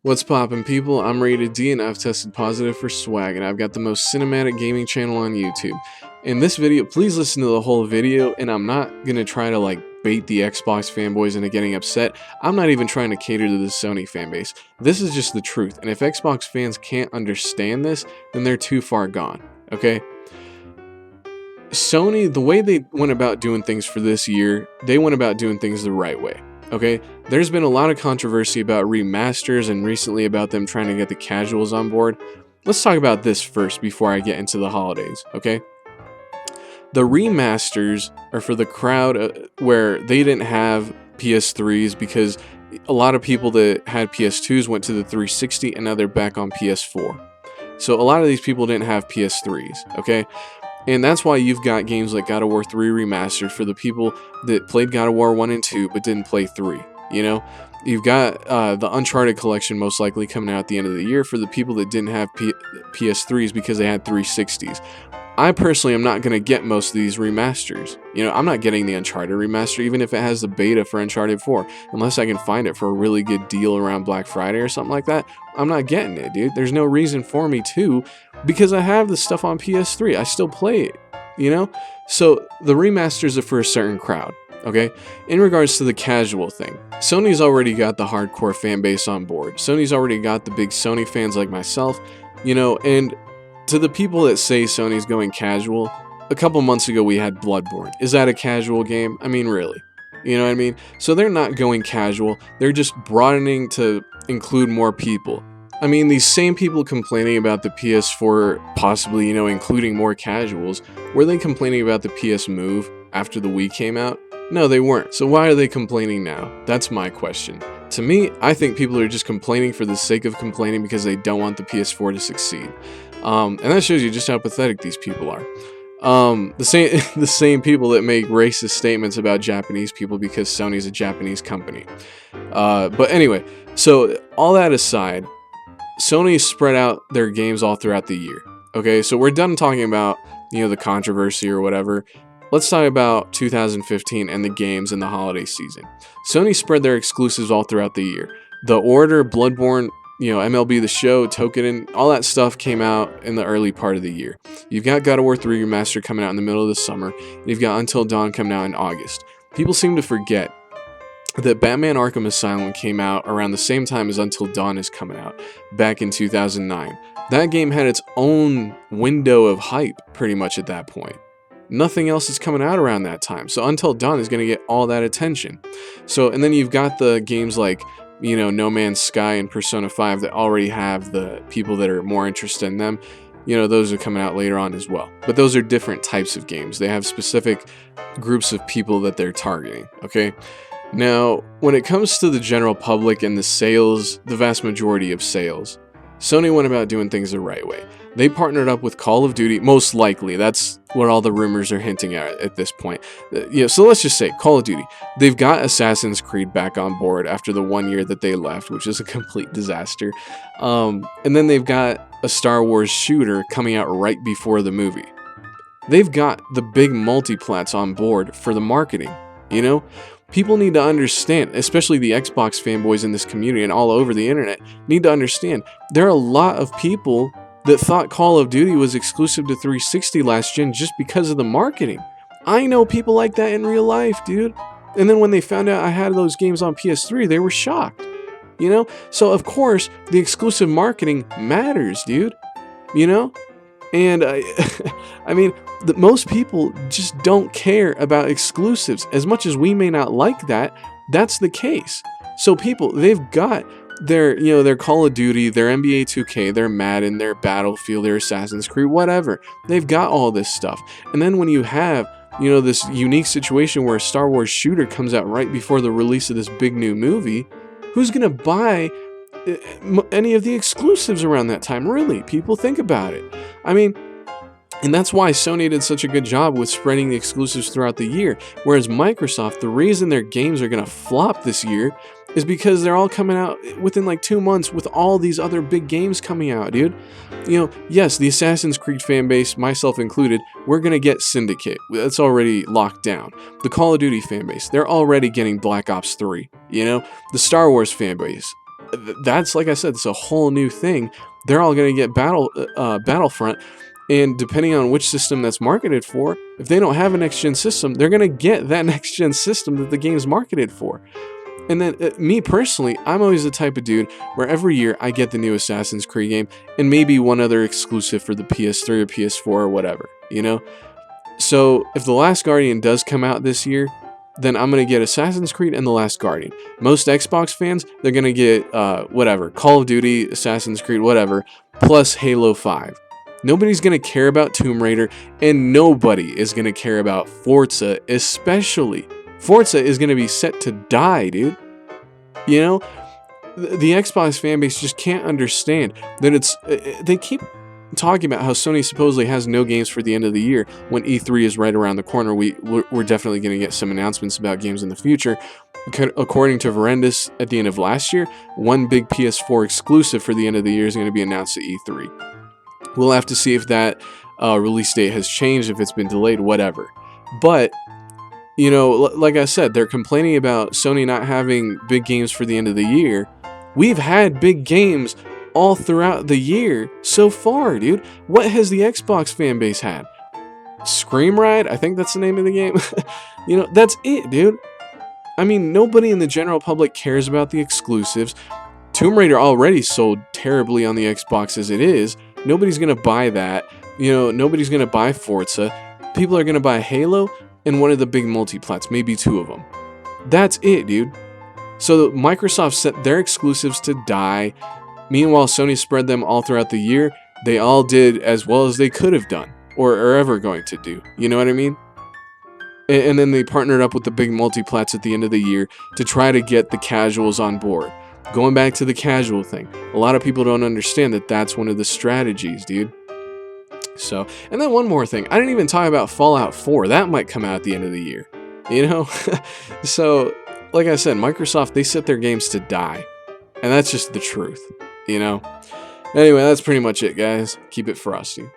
What's poppin', people? I'm Rated D and I've tested positive for swag, and I've got the most cinematic gaming channel on YouTube. In this video, please listen to the whole video, and I'm not gonna try to bait the Xbox fanboys into getting upset. I'm not even trying to cater to the Sony fanbase. This is just the truth, and if Xbox fans can't understand this, then they're too far gone, okay? Sony, the way they went about doing things for this year, they went about doing things the right way. Okay, there's been a lot of controversy about remasters and recently about them trying to get the casuals on board. Let's talk about this first before I get into the holidays, okay? The remasters are for the crowd where they didn't have PS3s because a lot of people that had PS2s went to the 360 and now they're back on PS4. So a lot of these people didn't have PS3s, okay? And that's why you've got games like God of War 3 Remastered for the people that played God of War 1 and 2 but didn't play 3, you know? You've got the Uncharted collection most likely coming out at the end of the year for the people that didn't have PS3s because they had 360s. I personally am not going to get most of these remasters. You know, I'm not getting the Uncharted remaster even if it has the beta for Uncharted 4. Unless I can find it for a really good deal around Black Friday or something like that, I'm not getting it, dude. There's no reason for me to, because I have the stuff on PS3. I still play it, you know? So the remasters are for a certain crowd, okay? In regards to the casual thing, Sony's already got the hardcore fan base on board. Sony's already got the big Sony fans like myself, you know, and to the people that say Sony's going casual, a couple months ago we had Bloodborne. Is that a casual game? I mean, really? You know what I mean? So they're not going casual. They're just broadening to include more people. I mean, these same people complaining about the PS4 possibly, you know, including more casuals, were they complaining about the PS Move after the Wii came out? No, they weren't. So why are they complaining now? That's my question. To me, I think people are just complaining for the sake of complaining because they don't want the PS4 to succeed. And that shows you just how pathetic these people are. The same people that make racist statements about Japanese people because Sony's a Japanese company. But anyway, so all that aside, Sony spread out their games all throughout the year. Okay, so we're done talking about, you know, the controversy or whatever. Let's talk about 2015 and the games in the holiday season. Sony spread their exclusives all throughout the year. The Order, Bloodborne, you know, MLB The Show, Token, all that stuff came out in the early part of the year. You've got God of War 3 Remastered coming out in the middle of the summer, and you've got Until Dawn coming out in August. People seem to forget that Batman Arkham Asylum came out around the same time as Until Dawn is coming out, back in 2009. That game had its own window of hype, pretty much at that point. Nothing else is coming out around that time, so Until Dawn is going to get all that attention. So, and then you've got the games like, you know, No Man's Sky and Persona 5 that already have the people that are more interested in them. You know, those are coming out later on as well. But those are different types of games. They have specific groups of people that they're targeting, okay? Now, when it comes to the general public and the sales, the vast majority of sales, Sony went about doing things the right way. They partnered up with Call of Duty, most likely. That's what all the rumors are hinting at this point. Yeah, so let's just say Call of Duty. They've got Assassin's Creed back on board after the 1 year that they left, which is a complete disaster. And then they've got a Star Wars shooter coming out right before the movie. They've got the big multiplats on board for the marketing, you know? People need to understand, especially the Xbox fanboys in this community and all over the internet, need to understand there are a lot of people that thought Call of Duty was exclusive to 360 last gen just because of the marketing. I know people like that in real life, dude. And then when they found out I had those games on PS3, they were shocked. You know? So of course, the exclusive marketing matters, dude. You know? And I mean, most people just don't care about exclusives. As much as we may not like that, that's the case. So people, they've got their, you know, their Call of Duty, their NBA 2K, their Madden, their Battlefield, their Assassin's Creed, whatever. They've got all this stuff. And then when you have, you know, this unique situation where a Star Wars shooter comes out right before the release of this big new movie, who's going to buy any of the exclusives around that time? Really, people, think about it. I mean, and that's why Sony did such a good job with spreading the exclusives throughout the year. Whereas Microsoft, the reason their games are going to flop this year is because they're all coming out within like 2 months with all these other big games coming out, dude. You know, yes, the Assassin's Creed fan base, myself included, we're going to get Syndicate. That's already locked down. The Call of Duty fan base, they're already getting Black Ops 3, you know? The Star Wars fan base, that's, like I said, it's a whole new thing. They're all going to get Battlefront, and depending on which system that's marketed for, if they don't have a next-gen system, they're going to get that next-gen system that the game's marketed for. And then, me personally, I'm always the type of dude where every year I get the new Assassin's Creed game, and maybe one other exclusive for the PS3 or PS4 or whatever, you know? So, if The Last Guardian does come out this year, then I'm going to get Assassin's Creed and The Last Guardian. Most Xbox fans, they're going to get, whatever, Call of Duty, Assassin's Creed, whatever, plus Halo 5. Nobody's going to care about Tomb Raider, and nobody is going to care about Forza, especially. Forza is going to be set to die, dude. You know, the Xbox fanbase just can't understand that they keep talking about how Sony supposedly has no games for the end of the year when E3 is right around the corner. We're definitely going to get some announcements about games in the future. According to Verendis, at the end of last year, one big PS4 exclusive for the end of the year is going to be announced at E3. We'll have to see if that release date has changed, if it's been delayed, whatever. But, you know, like I said, they're complaining about Sony not having big games for the end of the year. We've had big games all throughout the year so far, dude. What has the Xbox fan base had? Scream Ride? I think that's the name of the game. You know, that's it, dude. I mean, nobody in the general public cares about the exclusives. Tomb Raider already sold terribly on the Xbox as it is. Nobody's going to buy that. You know, nobody's going to buy Forza. People are going to buy Halo and one of the big multiplats, maybe two of them. That's it, dude. So Microsoft set their exclusives to die. Meanwhile, Sony spread them all throughout the year. They all did as well as they could have done, or are ever going to do. You know what I mean? And then they partnered up with the big multiplats at the end of the year to try to get the casuals on board. Going back to the casual thing, a lot of people don't understand that that's one of the strategies, dude. So, and then one more thing. I didn't even talk about Fallout 4. That might come out at the end of the year. You know? So, like I said, Microsoft, they set their games to die. And that's just the truth. You know? Anyway, that's pretty much it, guys. Keep it frosty.